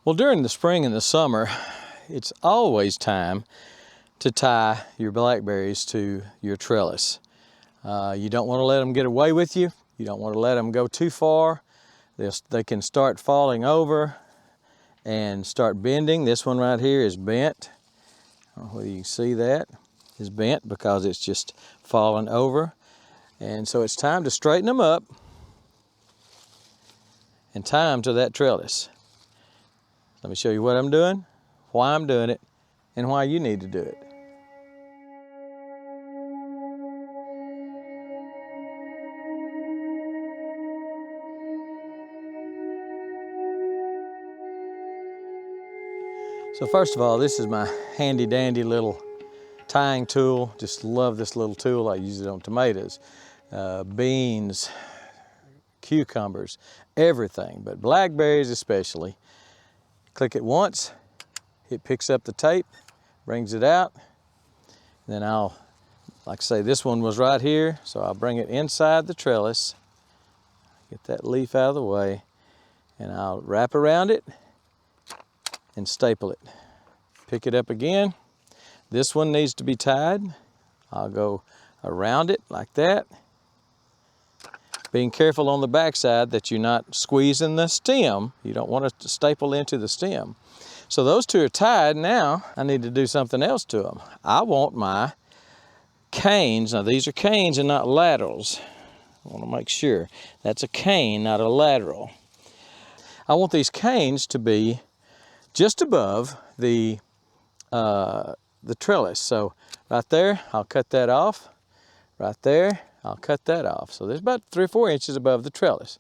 Well, during the spring and the summer, it's always time to tie your blackberries to your trellis. You don't want to let them get away with you. You don't want to let them go too far. They can start falling over and start bending. This one right here is bent. I don't know whether you can see that. It's bent because it's just fallen over. And so it's time to straighten them up and tie them to that trellis. Let me show you what I'm doing, why I'm doing it, and why you need to do it. So first of all, this is my handy dandy little tying tool. Just love this little tool. I use it on tomatoes, beans, cucumbers, everything, but blackberries especially. Click it once, it picks up the tape, brings it out. Then I'll, like I say, this one was right here, so I'll bring it inside the trellis, get that leaf out of the way, and I'll wrap around it and staple it. Pick it up again. This one needs to be tied. I'll go around it like that. Being careful on the backside that you're not squeezing the stem. You don't want to staple into the stem. So those two are tied. Now I need to do something else to them. I want my canes. Now these are canes and not laterals. I want to make sure. That's a cane, not a lateral. I want these canes to be just above the trellis. So right there, I'll cut that off. Right there, I'll cut that off. So there's about 3 or 4 inches above the trellis.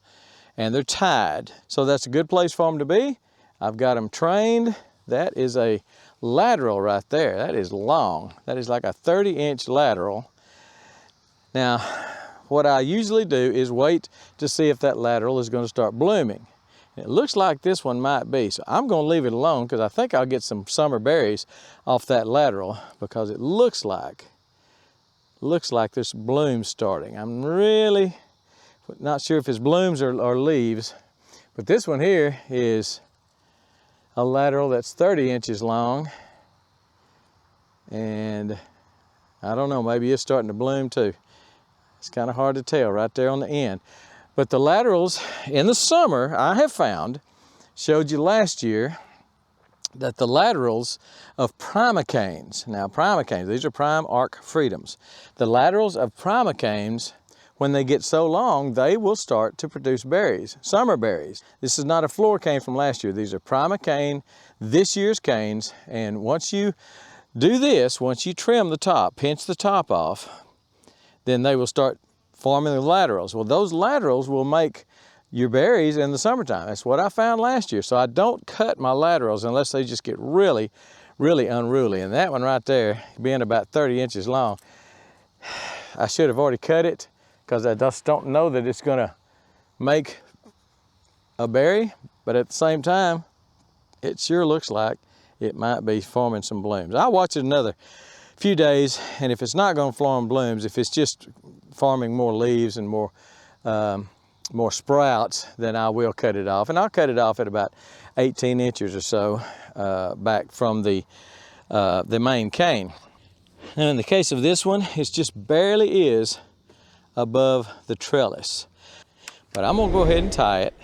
And they're tied. So that's a good place for them to be. I've got them trained. That is a lateral right there. That is long. That is like a 30-inch lateral. Now, what I usually do is wait to see if that lateral is going to start blooming. It looks like this one might be, so I'm going to leave it alone because I think I'll get some summer berries off that lateral because it looks like there's blooms starting. I'm really not sure if it's blooms or leaves, but this one here is a lateral that's 30 inches long, and I don't know, maybe it's starting to bloom too. It's kind of hard to tell right there on the end. But the laterals in the summer, I have found, showed you last year, that the laterals of primocanes, now primocanes, these are prime arc freedoms. The laterals of primocanes, when they get so long, they will start to produce berries, summer berries. This is not a floor cane from last year. These are primocane, this year's canes. And once you do this, once you trim the top, pinch the top off, then they will start forming the laterals. Well, those laterals will make your berries in the summertime. That's what I found last year. So I don't cut my laterals unless they just get really, really unruly. And that one right there, being about 30 inches long, I should have already cut it because I just don't know that it's gonna make a berry, but at the same time, it sure looks like it might be forming some blooms. I'll watch it another few days, and if it's not gonna form blooms, if it's just forming more leaves and more sprouts, then I will cut it off. And I'll cut it off at about 18 inches or so back from the main cane. Now in the case of this one, it just barely is above the trellis. But I'm gonna go ahead and tie it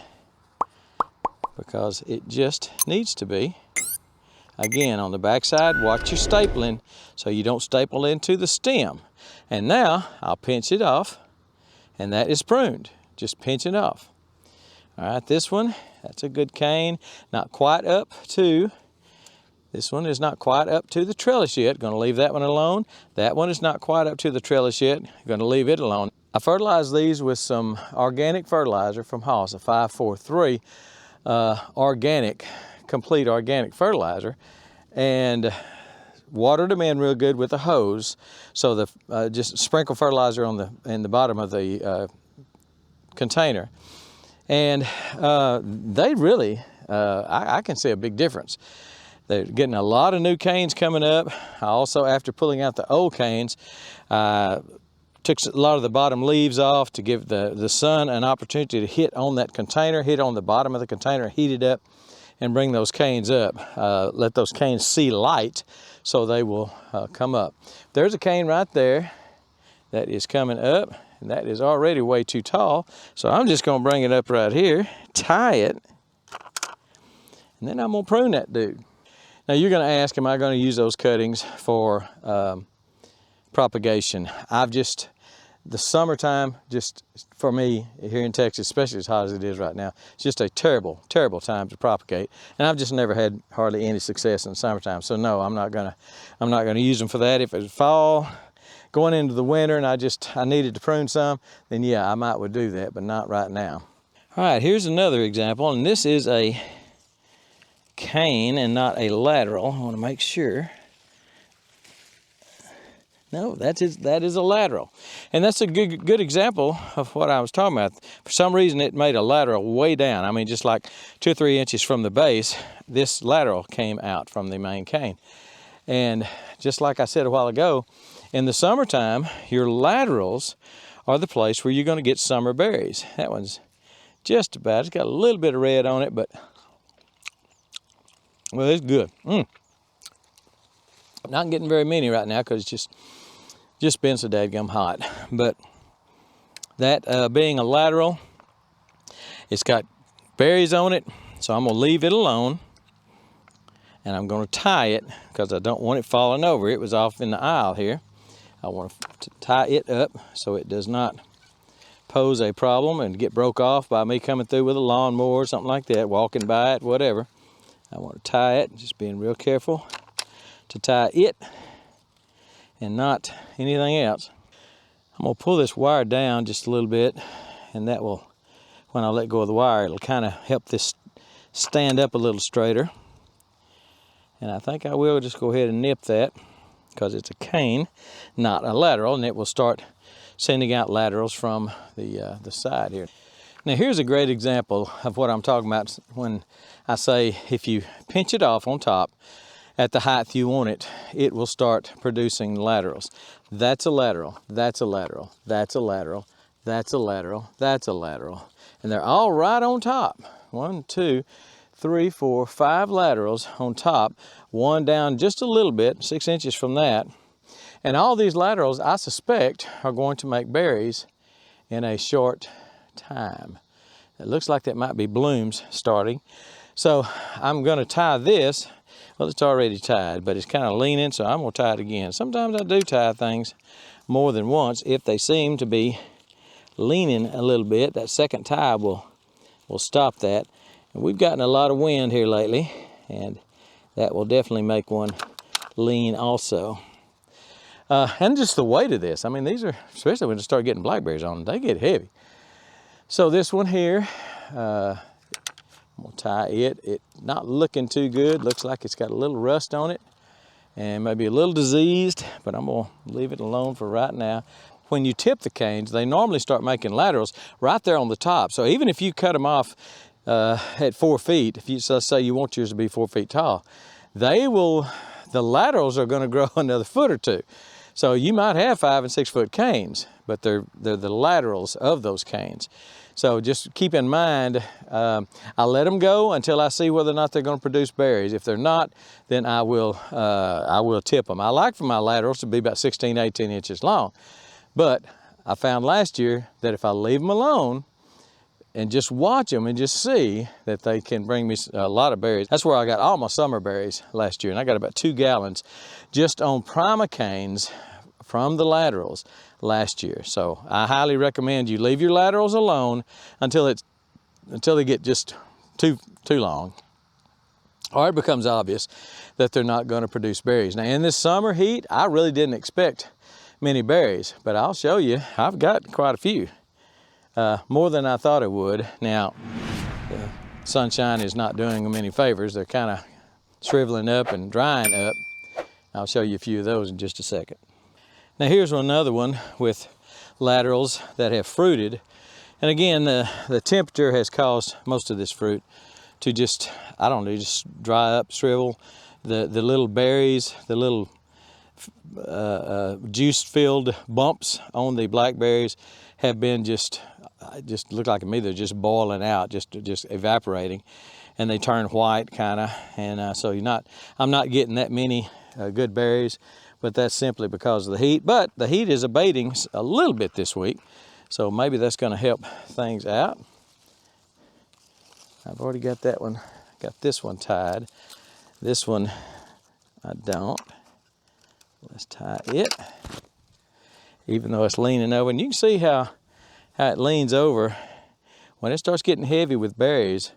because it just needs to be. Again, on the back side, watch your stapling so you don't staple into the stem. And now I'll pinch it off, and that is pruned. Just pinch it off. All right, this one, that's a good cane. Not quite up to, this one is not quite up to the trellis yet. Gonna leave that one alone. That one is not quite up to the trellis yet. Gonna leave it alone. I fertilize these with some organic fertilizer from Haas, a 543 organic, complete organic fertilizer, and watered them in real good with a hose. So the just sprinkle fertilizer in the bottom of the container, and they really, I can see a big difference. They're getting a lot of new canes coming up. I also, after pulling out the old canes, took a lot of the bottom leaves off to give the sun an opportunity to hit on that container, hit on the bottom of the container, heat it up, and bring those canes up. Let those canes see light so they will come up. There's a cane right there that is coming up, and that is already way too tall. So I'm just gonna bring it up right here, tie it, and then I'm gonna prune that dude. Now you're gonna ask, am I gonna use those cuttings for propagation? The summertime, just for me here in Texas, especially as hot as it is right now, it's just a terrible, terrible time to propagate. And I've just never had hardly any success in the summertime. So no, I'm not gonna use them for that. If it's fall, going into the winter, and I needed to prune some, then yeah, I would do that, but not right now. All right, here's another example, and this is a cane and not a lateral. I want to make sure. No, that is a lateral. And that's a good example of what I was talking about. For some reason, it made a lateral way down. I mean, just like 2 or 3 inches from the base, this lateral came out from the main cane. And just like I said a while ago, in the summertime, your laterals are the place where you're going to get summer berries. That one's just about, it's got a little bit of red on it, but, well, it's good. Not getting very many right now because it's just been so dadgum hot. But that being a lateral, it's got berries on it, so I'm gonna leave it alone, and I'm gonna tie it because I don't want it falling over. It was off in the aisle here. I want to tie it up so it does not pose a problem and get broke off by me coming through with a lawnmower or something like that, walking by it, whatever. I want to tie it, just being real careful to tie it and not anything else. I'm gonna pull this wire down just a little bit, and that will, when I let go of the wire, it'll kind of help this stand up a little straighter. And I think I will just go ahead and nip that because it's a cane, not a lateral, and it will start sending out laterals from the side here. Now here's a great example of what I'm talking about when I say if you pinch it off on top at the height you want it, it will start producing laterals. That's a lateral, that's a lateral, that's a lateral, that's a lateral, that's a lateral. And they're all right on top. 1, 2, 3, 4, 5 laterals on top, one down just a little bit, 6 inches from that. And all these laterals, I suspect, are going to make berries in a short time. It looks like that might be blooms starting. So I'm gonna tie this. Well, it's already tied, but it's kind of leaning, so I'm gonna tie it again. Sometimes I do tie things more than once if they seem to be leaning a little bit. That second tie will stop that. And we've gotten a lot of wind here lately, and that will definitely make one lean also. And just the weight of this. I mean, these are, especially when you start getting blackberries on them, they get heavy. So this one here, I'm gonna tie it. It's not looking too good. Looks like it's got a little rust on it and maybe a little diseased, but I'm gonna leave it alone for right now. When you tip the canes, they normally start making laterals right there on the top. So even if you cut them off at 4 feet, if you, so let's say you want yours to be 4 feet tall, the laterals are gonna grow another foot or two. So you might have 5 and 6 foot canes, but they're the laterals of those canes. So just keep in mind, I'll let them go until I see whether or not they're going to produce berries. If they're not, then I will tip them. I like for my laterals to be about 16, 18 inches long. But I found last year that if I leave them alone and just watch them and just see that they can bring me a lot of berries. That's where I got all my summer berries last year. And I got about 2 gallons just on prima canes from the laterals last year. So I highly recommend you leave your laterals alone until they get just too long, or it becomes obvious that they're not going to produce berries. Now in this summer heat, I really didn't expect many berries, but I'll show you, I've got quite a few, more than I thought it would. Now the sunshine is not doing them any favors. They're kind of shriveling up and drying up. I'll show you a few of those in just a second. Now here's another one with laterals that have fruited. And again, the temperature has caused most of this fruit to just, I don't know, just dry up, shrivel. The little berries, the little juice-filled bumps on the blackberries have been just look like to me they're just boiling out, just evaporating. and they turn white kind of, and so I'm not getting that many good berries, but that's simply because of the heat. But the heat is abating a little bit this week, so maybe that's going to help things out. I've already got that one, got this one tied. This one I don't. Let's tie it, even though it's leaning over. And you can see how it leans over. When it starts getting heavy with berries,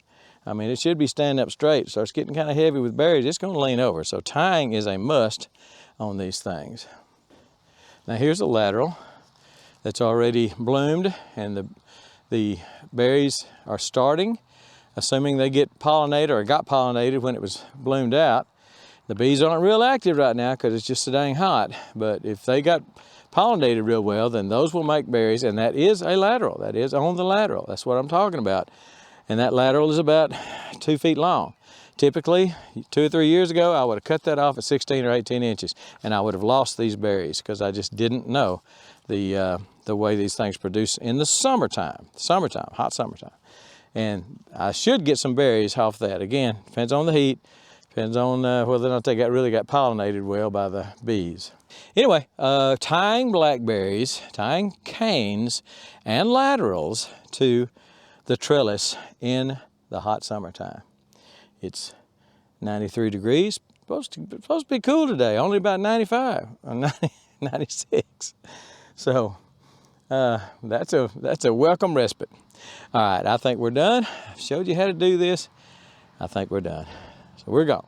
I mean, it should be standing up straight. It starts getting kind of heavy with berries, it's going to lean over. So tying is a must on these things. Now here's a lateral that's already bloomed, and the berries are starting, assuming they get pollinated or got pollinated when it was bloomed out. The bees aren't real active right now because it's just so dang hot, but if they got pollinated real well, then those will make berries, and that is a lateral. That is on the lateral. That's what I'm talking about. And that lateral is about 2 feet long. Typically, 2 or 3 years ago, I would have cut that off at 16 or 18 inches, and I would have lost these berries because I just didn't know the way these things produce in the summertime, hot summertime. And I should get some berries off that. Again, depends on the heat, depends on whether or not they really got pollinated well by the bees. Anyway, tying blackberries, tying canes and laterals to the trellis in the hot summertime. It's 93 degrees, supposed to be cool today, only about 95 or 96. So that's a welcome respite. All right, I think we're done. I've showed you how to do this. I think we're done. So we're gone.